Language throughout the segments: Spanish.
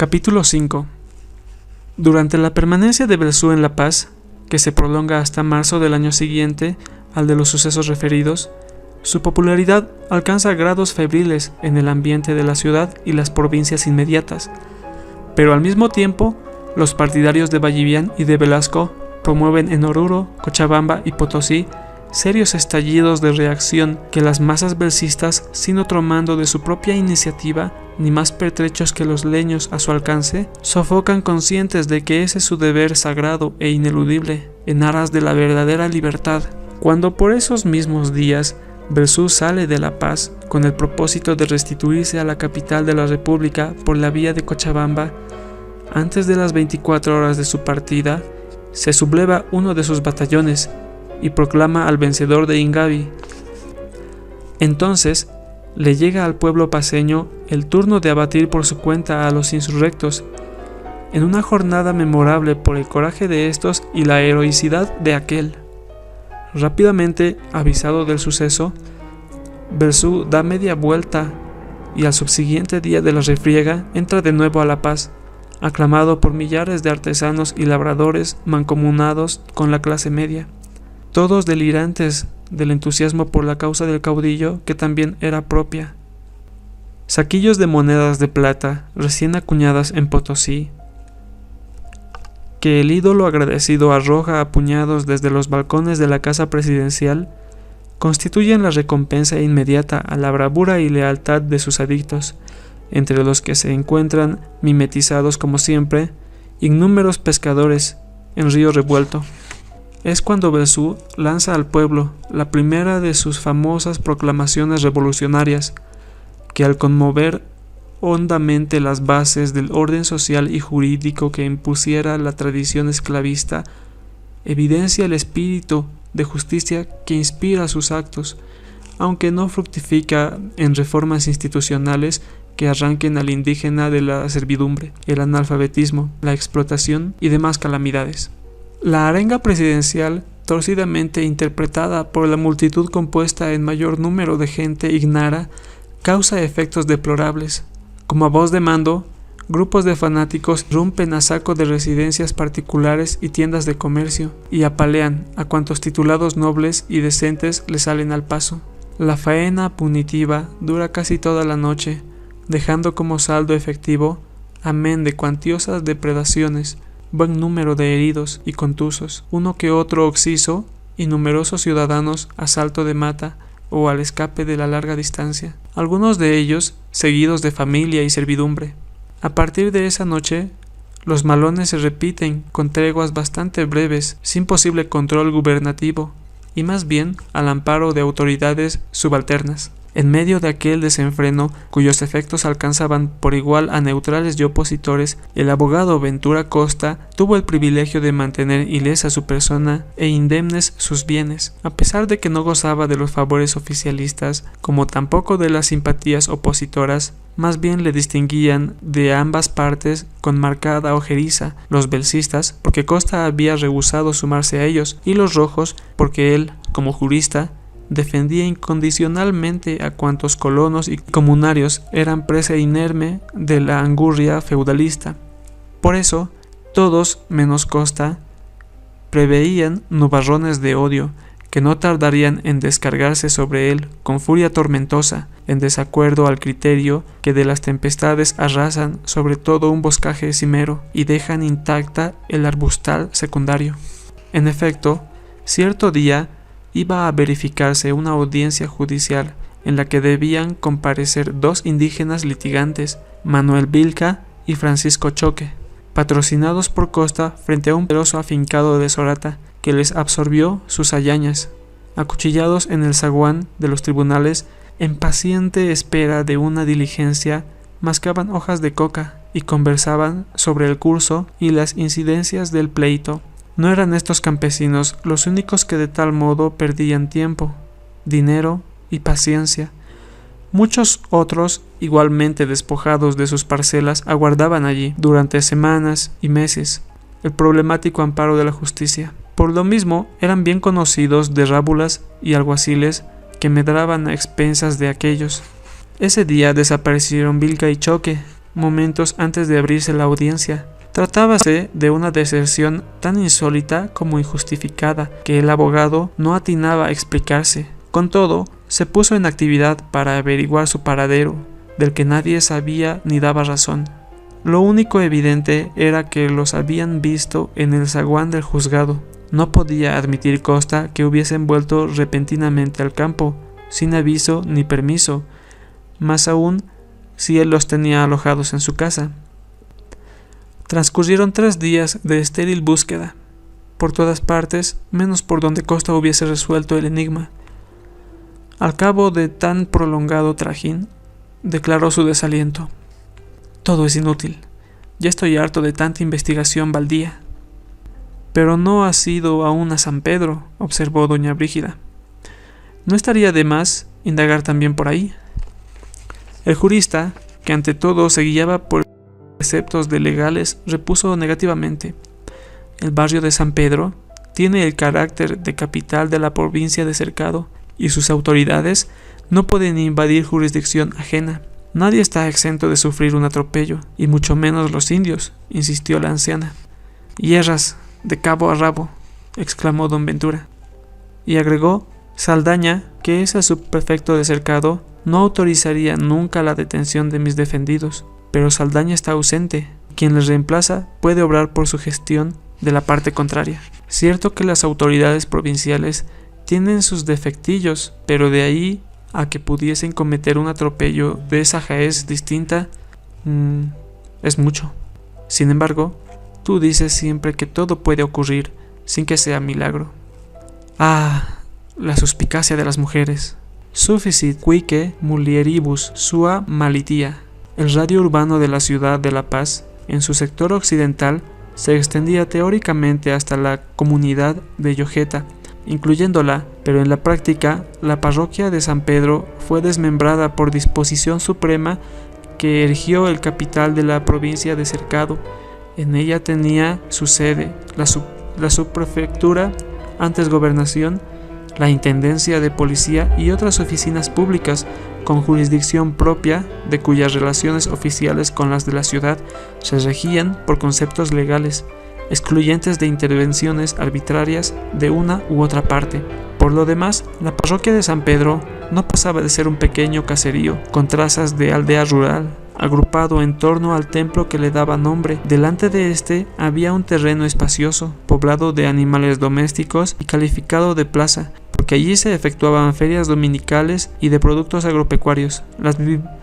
Capítulo 5. Durante la permanencia de Belzú en La Paz, que se prolonga hasta marzo del año siguiente al de los sucesos referidos, su popularidad alcanza grados febriles en el ambiente de la ciudad y las provincias inmediatas, pero al mismo tiempo, los partidarios de Ballivián y de Velasco promueven en Oruro, Cochabamba y Potosí serios estallidos de reacción que las masas belcistas, sin otro mando de su propia iniciativa, ni más pertrechos que los leños a su alcance, sofocan conscientes de que ese es su deber sagrado e ineludible, en aras de la verdadera libertad. Cuando por esos mismos días Belzú sale de La Paz con el propósito de restituirse a la capital de la República por la vía de Cochabamba, antes de las 24 horas de su partida, se subleva uno de sus batallones y proclama al vencedor de Ingavi. Entonces le llega al pueblo paceño el turno de abatir por su cuenta a los insurrectos, en una jornada memorable por el coraje de estos y la heroicidad de aquel. Rápidamente avisado del suceso, Belzú da media vuelta y al subsiguiente día de la refriega entra de nuevo a La Paz, aclamado por millares de artesanos y labradores mancomunados con la clase media, todos delirantes del entusiasmo por la causa del caudillo que también era propia. Saquillos de monedas de plata recién acuñadas en Potosí, que el ídolo agradecido arroja a puñados desde los balcones de la casa presidencial, constituyen la recompensa inmediata a la bravura y lealtad de sus adictos, entre los que se encuentran, mimetizados como siempre, innúmeros pescadores en río revuelto. Es cuando Belzú lanza al pueblo la primera de sus famosas proclamaciones revolucionarias, que al conmover hondamente las bases del orden social y jurídico que impusiera la tradición esclavista, evidencia el espíritu de justicia que inspira sus actos, aunque no fructifica en reformas institucionales que arranquen al indígena de la servidumbre, el analfabetismo, la explotación y demás calamidades. La arenga presidencial, torcidamente interpretada por la multitud compuesta en mayor número de gente ignara, causa efectos deplorables. Como a voz de mando, grupos de fanáticos rompen a saco de residencias particulares y tiendas de comercio y apalean a cuantos titulados nobles y decentes le salen al paso. La faena punitiva dura casi toda la noche, dejando como saldo efectivo, amén de cuantiosas depredaciones, buen número de heridos y contusos, uno que otro occiso y numerosos ciudadanos a salto de mata o al escape de la larga distancia, algunos de ellos seguidos de familia y servidumbre. A partir de esa noche, los malones se repiten con treguas bastante breves, sin posible control gubernativo, y más bien al amparo de autoridades subalternas. En medio de aquel desenfreno, cuyos efectos alcanzaban por igual a neutrales y opositores, el abogado Ventura Costa tuvo el privilegio de mantener ilesa su persona e indemnes sus bienes, a pesar de que no gozaba de los favores oficialistas, como tampoco de las simpatías opositoras. Más bien le distinguían de ambas partes con marcada ojeriza, los belcistas, porque Costa había rehusado sumarse a ellos, y los rojos, porque él, como jurista, defendía incondicionalmente a cuantos colonos y comunarios eran presa inerme de la angurria feudalista. Por eso, todos, menos Costa, preveían nubarrones de odio que no tardarían en descargarse sobre él con furia tormentosa, en desacuerdo al criterio que de las tempestades arrasan sobre todo un boscaje cimero y dejan intacta el arbustal secundario. En efecto, cierto día iba a verificarse una audiencia judicial en la que debían comparecer dos indígenas litigantes, Manuel Vilca y Francisco Choque, patrocinados por Costa frente a un poderoso afincado de Sorata que les absorbió sus hazañas. Acuchillados en el zaguán de los tribunales, en paciente espera de una diligencia, mascaban hojas de coca y conversaban sobre el curso y las incidencias del pleito. No eran estos campesinos los únicos que de tal modo perdían tiempo, dinero y paciencia. Muchos otros, igualmente despojados de sus parcelas, aguardaban allí, durante semanas y meses, el problemático amparo de la justicia. Por lo mismo, eran bien conocidos de rábulas y alguaciles que medraban a expensas de aquellos. Ese día desaparecieron Vilca y Choque, momentos antes de abrirse la audiencia. Tratábase de una deserción tan insólita como injustificada que el abogado no atinaba a explicarse. Con todo, se puso en actividad para averiguar su paradero, del que nadie sabía ni daba razón. Lo único evidente era que los habían visto en el zaguán del juzgado. No podía admitir Costa que hubiesen vuelto repentinamente al campo, sin aviso ni permiso, más aún si él los tenía alojados en su casa. Transcurrieron 3 días de estéril búsqueda, por todas partes, menos por donde Costa hubiese resuelto el enigma. Al cabo de tan prolongado trajín, declaró su desaliento. Todo es inútil. Ya estoy harto de tanta investigación baldía. Pero no has ido aún a San Pedro, observó doña Brígida. ¿No estaría de más indagar también por ahí? El jurista, que ante todo se guiaba por preceptos de legales, repuso negativamente. El barrio de San Pedro tiene el carácter de capital de la provincia de Cercado y sus autoridades no pueden invadir jurisdicción ajena. Nadie está exento de sufrir un atropello, y mucho menos los indios, insistió la anciana. Hierras, de cabo a rabo, exclamó don Ventura. Y agregó, Saldaña, que es el subprefecto de Cercado, no autorizaría nunca la detención de mis defendidos, pero Saldaña está ausente. Quien les reemplaza puede obrar por su gestión de la parte contraria. Cierto que las autoridades provinciales tienen sus defectillos, pero de ahí a que pudiesen cometer un atropello de esa jaez distinta, es mucho. Sin embargo, tú dices siempre que todo puede ocurrir sin que sea milagro. Ah, la suspicacia de las mujeres. Sufficit quique mulieribus sua malitia. El radio urbano de la ciudad de La Paz, en su sector occidental, se extendía teóricamente hasta la comunidad de Yojeta, incluyéndola, pero en la práctica, la parroquia de San Pedro fue desmembrada por disposición suprema que erigió el capital de la provincia de Cercado. En ella tenía su sede la subprefectura, antes gobernación, la intendencia de policía y otras oficinas públicas con jurisdicción propia, de cuyas relaciones oficiales con las de la ciudad se regían por conceptos legales, excluyentes de intervenciones arbitrarias de una u otra parte. Por lo demás, la parroquia de San Pedro no pasaba de ser un pequeño caserío con trazas de aldea rural, agrupado en torno al templo que le daba nombre. Delante de este había un terreno espacioso, poblado de animales domésticos y calificado de plaza, porque allí se efectuaban ferias dominicales y de productos agropecuarios.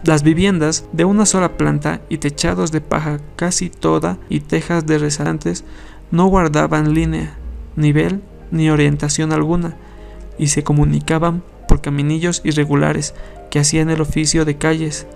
Las viviendas, de una sola planta y techados de paja casi toda y tejas de resantes, no guardaban línea, nivel ni orientación alguna, y se comunicaban por caminillos irregulares que hacían el oficio de calles.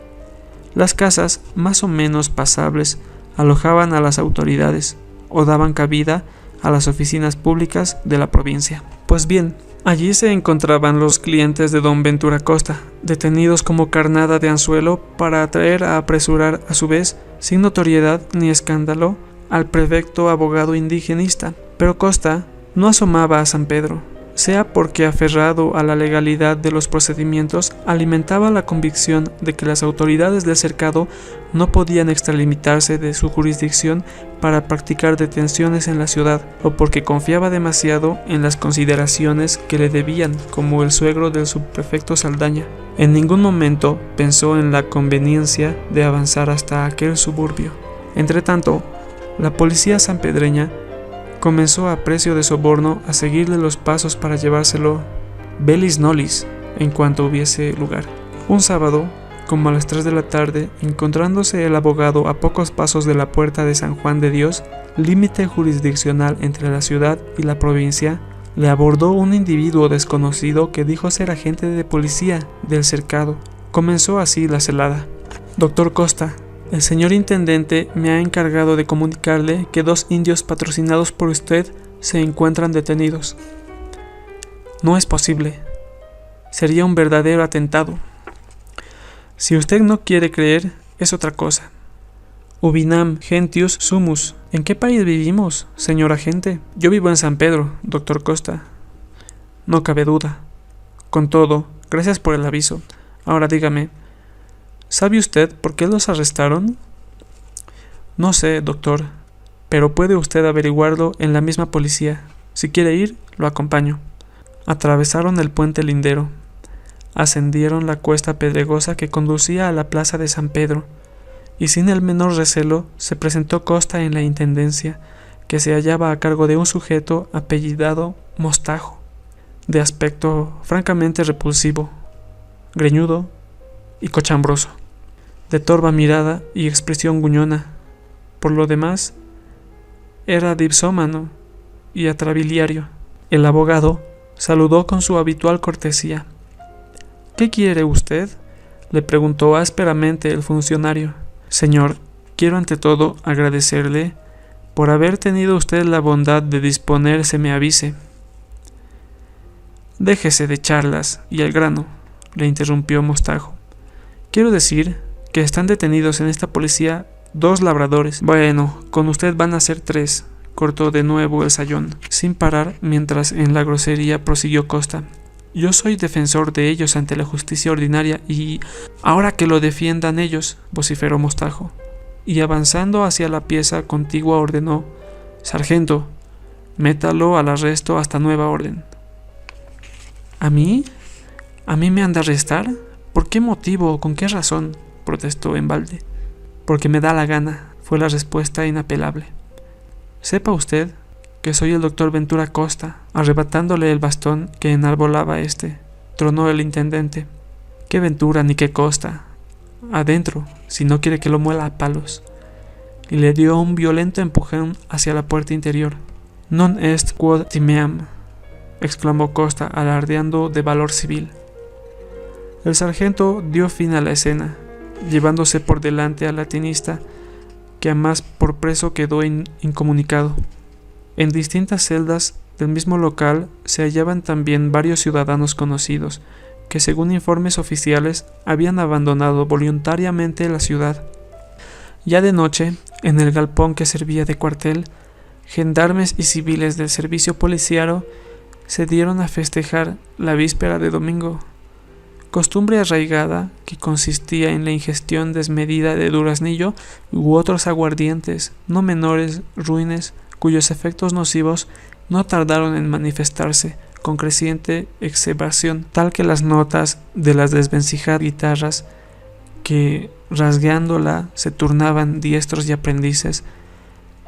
Las casas, más o menos pasables, alojaban a las autoridades o daban cabida a las oficinas públicas de la provincia. Pues bien, allí se encontraban los clientes de don Ventura Costa, detenidos como carnada de anzuelo para atraer a apresurar a su vez, sin notoriedad ni escándalo, al prefecto abogado indigenista. Pero Costa no asomaba a San Pedro, sea porque aferrado a la legalidad de los procedimientos, alimentaba la convicción de que las autoridades del cercado no podían extralimitarse de su jurisdicción para practicar detenciones en la ciudad, o porque confiaba demasiado en las consideraciones que le debían como el suegro del subprefecto Saldaña. En ningún momento pensó en la conveniencia de avanzar hasta aquel suburbio. Entretanto, la policía sanpedreña comenzó a precio de soborno a seguirle los pasos para llevárselo velis nollis en cuanto hubiese lugar. Un sábado, como a las 3 de la tarde, encontrándose el abogado a pocos pasos de la puerta de San Juan de Dios, límite jurisdiccional entre la ciudad y la provincia, le abordó un individuo desconocido que dijo ser agente de policía del cercado. Comenzó así la celada. Doctor Costa, el señor intendente me ha encargado de comunicarle que 2 indios patrocinados por usted se encuentran detenidos. No es posible. Sería un verdadero atentado. Si usted no quiere creer, es otra cosa. Ubinam gentius sumus. ¿En qué país vivimos, señor agente? Yo vivo en San Pedro, doctor Costa. No cabe duda. Con todo, gracias por el aviso. Ahora dígame, ¿sabe usted por qué los arrestaron? No sé, doctor, pero puede usted averiguarlo en la misma policía. Si quiere ir, lo acompaño. Atravesaron el puente lindero. Ascendieron la cuesta pedregosa que conducía a la plaza de San Pedro, y sin el menor recelo se presentó Costa en la intendencia, que se hallaba a cargo de un sujeto apellidado Mostajo, de aspecto francamente repulsivo, greñudo y cochambroso, de torva mirada y expresión gruñona. Por lo demás, era dipsómano y atrabiliario. El abogado saludó con su habitual cortesía. «¿Qué quiere usted?», le preguntó ásperamente el funcionario. «Señor, quiero ante todo agradecerle por haber tenido usted la bondad de disponer se me avise». «Déjese de charlas y al grano», le interrumpió Mostajo. «Quiero decir que están detenidos en esta policía 2 labradores». «Bueno, con usted van a ser 3», cortó de nuevo el sayón, sin parar, mientras en la grosería prosiguió Costa. «Yo soy defensor de ellos ante la justicia ordinaria y... ahora que lo defiendan ellos», vociferó Mostajo, y avanzando hacia la pieza contigua ordenó: «Sargento, métalo al arresto hasta nueva orden». ¿A mí? ¿A mí me han de arrestar? ¿Por qué motivo o con qué razón?, protestó en balde. «Porque me da la gana», fue la respuesta inapelable. «Sepa usted que soy el doctor Ventura Costa», arrebatándole el bastón que enarbolaba tronó el intendente. «¿Qué Ventura ni qué Costa? Adentro, si no quiere que lo muela a palos», y le dio un violento empujón hacia la puerta interior. «Non est quod timeam», exclamó Costa, alardeando de valor civil. El sargento dio fin a la escena, llevándose por delante al latinista, que a más por preso quedó incomunicado. En distintas celdas del mismo local se hallaban también varios ciudadanos conocidos, que según informes oficiales habían abandonado voluntariamente la ciudad. Ya de noche, en el galpón que servía de cuartel, gendarmes y civiles del servicio policiario se dieron a festejar la víspera de domingo, costumbre arraigada que consistía en la ingestión desmedida de duraznillo u otros aguardientes no menores ruines, cuyos efectos nocivos no tardaron en manifestarse con creciente exacerbación, tal que las notas de las desvencijadas guitarras que, rasgueándola, se turnaban diestros y aprendices,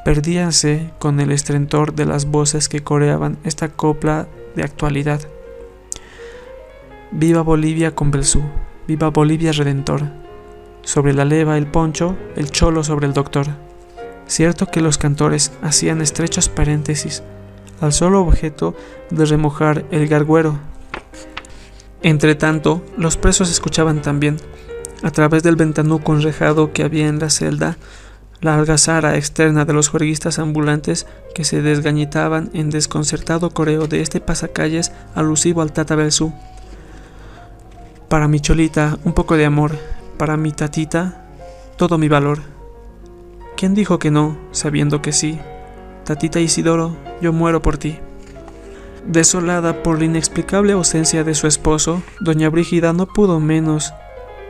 perdíanse con el estentor de las voces que coreaban esta copla de actualidad: «Viva Bolivia con Belzú, viva Bolivia Redentor, sobre la leva el poncho, el cholo sobre el doctor». Cierto que los cantores hacían estrechos paréntesis al solo objeto de remojar el garguero. Entretanto, los presos escuchaban también, a través del ventanuco enrejado que había en la celda, la algazara externa de los juerguistas ambulantes que se desgañitaban en desconcertado coreo de este pasacalles alusivo al Tata Belzú. «Para mi cholita, un poco de amor. Para mi tatita, todo mi valor». ¿Quién dijo que no, sabiendo que sí? «Tatita Isidoro, yo muero por ti». Desolada por la inexplicable ausencia de su esposo, doña Brígida no pudo menos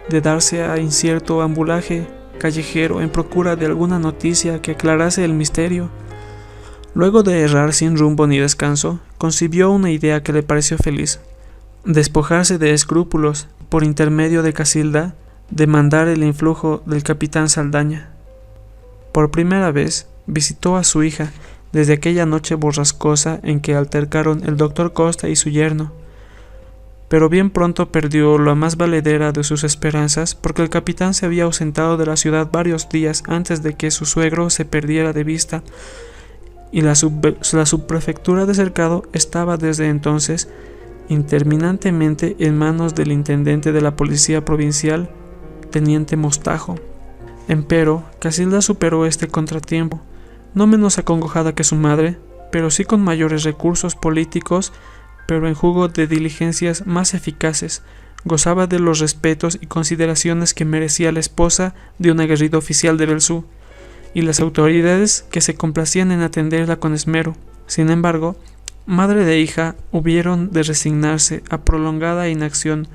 de darse a incierto ambulaje callejero en procura de alguna noticia que aclarase el misterio. Luego de errar sin rumbo ni descanso, concibió una idea que le pareció feliz: despojarse de escrúpulos, por intermedio de Casilda, demandar el influjo del capitán Saldaña. Por primera vez visitó a su hija desde aquella noche borrascosa en que altercaron el doctor Costa y su yerno, pero bien pronto perdió la más valedera de sus esperanzas, porque el capitán se había ausentado de la ciudad varios días antes de que su suegro se perdiera de vista, y la subprefectura de Cercado estaba desde entonces interminantemente en manos del intendente de la policía provincial, teniente Mostajo. Empero, Casilda superó este contratiempo, no menos acongojada que su madre, pero sí con mayores recursos políticos, pero en jugo de diligencias más eficaces. Gozaba de los respetos y consideraciones que merecía la esposa de un aguerrido oficial de Belzú, y las autoridades que se complacían en atenderla con esmero. Sin embargo, madre de hija hubieron de resignarse a prolongada inacción,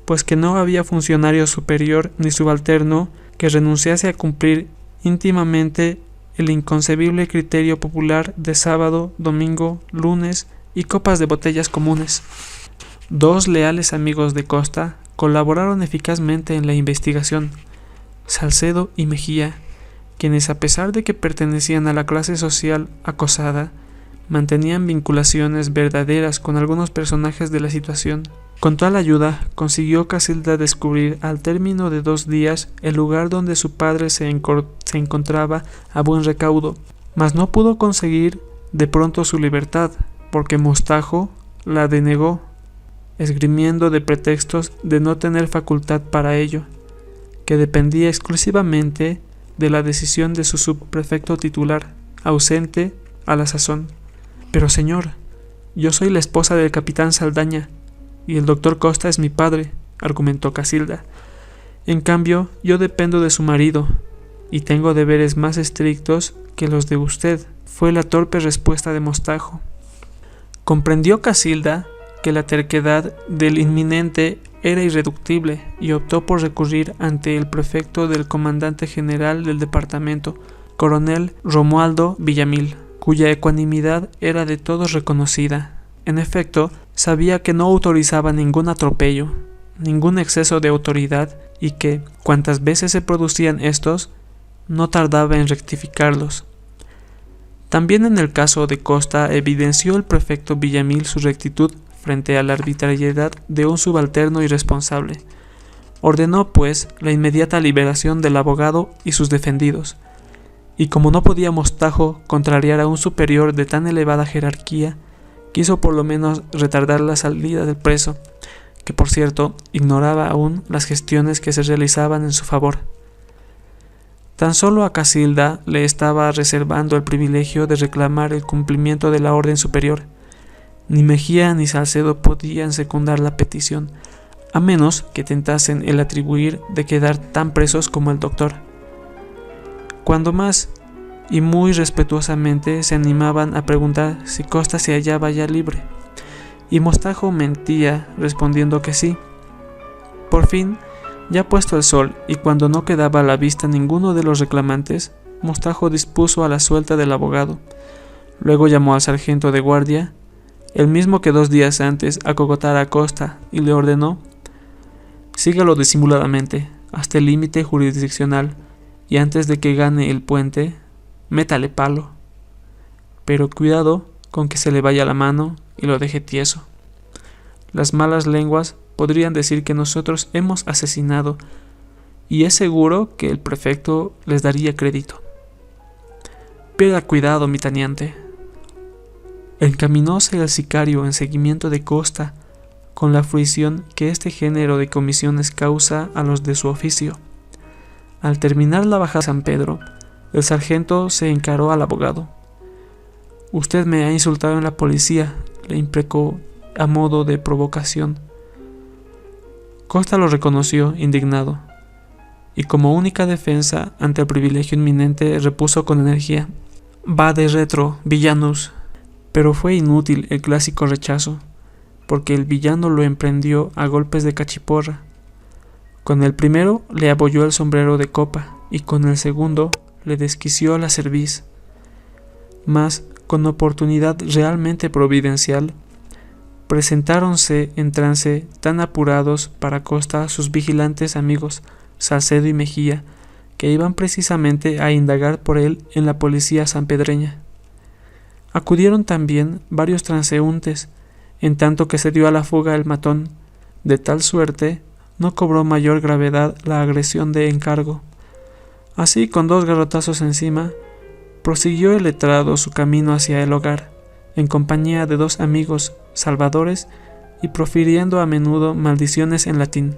pues que no había funcionario superior ni subalterno que renunciase a cumplir íntimamente el inconcebible criterio popular de sábado, domingo, lunes y copas de botellas comunes. 2 leales amigos de Costa colaboraron eficazmente en la investigación, Salcedo y Mejía, quienes, a pesar de que pertenecían a la clase social acosada, mantenían vinculaciones verdaderas con algunos personajes de la situación. Con tal ayuda, consiguió Casilda descubrir al término de 2 días el lugar donde su padre se encontraba a buen recaudo, mas no pudo conseguir de pronto su libertad, porque Mostajo la denegó, esgrimiendo de pretextos de no tener facultad para ello, que dependía exclusivamente de la decisión de su subprefecto titular, ausente a la sazón. Pero señor, yo soy la esposa del capitán Saldaña, y el doctor Costa es mi padre, argumentó Casilda. En cambio, yo dependo de su marido, y tengo deberes más estrictos que los de usted, fue la torpe respuesta de Mostajo. Comprendió Casilda que la terquedad del inminente era irreductible y optó por recurrir ante el prefecto del comandante general del departamento, coronel Romualdo Villamil, cuya ecuanimidad era de todos reconocida. En efecto, sabía que no autorizaba ningún atropello, ningún exceso de autoridad y que, cuantas veces se producían estos, no tardaba en rectificarlos. También en el caso de Costa evidenció el prefecto Villamil su rectitud frente a la arbitrariedad de un subalterno irresponsable. Ordenó, pues, la inmediata liberación del abogado y sus defendidos, y como no podía Mostajo contrariar a un superior de tan elevada jerarquía, quiso por lo menos retardar la salida del preso, que por cierto ignoraba aún las gestiones que se realizaban en su favor. Tan solo a Casilda le estaba reservando el privilegio de reclamar el cumplimiento de la orden superior. Ni Mejía ni Salcedo podían secundar la petición, a menos que tentasen el atribuir de quedar tan presos como el doctor. Cuando más, y muy respetuosamente, se animaban a preguntar si Costa se hallaba ya libre, y Mostajo mentía respondiendo que sí. Por fin, ya puesto el sol y cuando no quedaba a la vista ninguno de los reclamantes, Mostajo dispuso a la suelta del abogado. Luego llamó al sargento de guardia, el mismo que 2 días antes acogotara a Costa, y le ordenó: sígalo disimuladamente hasta el límite jurisdiccional y antes de que gane el puente, métale palo. Pero cuidado con que se le vaya la mano y lo deje tieso. Las malas lenguas podrían decir que nosotros hemos asesinado, y es seguro que el prefecto les daría crédito. Pierda cuidado, mi teniente. Encaminóse el sicario en seguimiento de Costa, con la fruición que este género de comisiones causa a los de su oficio. Al terminar la bajada de San Pedro, el sargento se encaró al abogado. «Usted me ha insultado en la policía», le imprecó a modo de provocación. Costa lo reconoció, indignado, y como única defensa ante el privilegio inminente repuso con energía: «Vade retro, villanus». Pero fue inútil el clásico rechazo, porque el villano lo emprendió a golpes de cachiporra. Con el primero le abolló el sombrero de copa y con el segundo le desquició la cerviz. Mas, con oportunidad realmente providencial, presentáronse en trance tan apurados para Costa sus vigilantes amigos Salcedo y Mejía, que iban precisamente a indagar por él en la policía sanpedreña. Acudieron también varios transeúntes, en tanto que se dio a la fuga el matón, de tal suerte no cobró mayor gravedad la agresión de encargo. Así, con 2 garrotazos encima, prosiguió el letrado su camino hacia el hogar, en compañía de 2 amigos salvadores y profiriendo a menudo maldiciones en latín.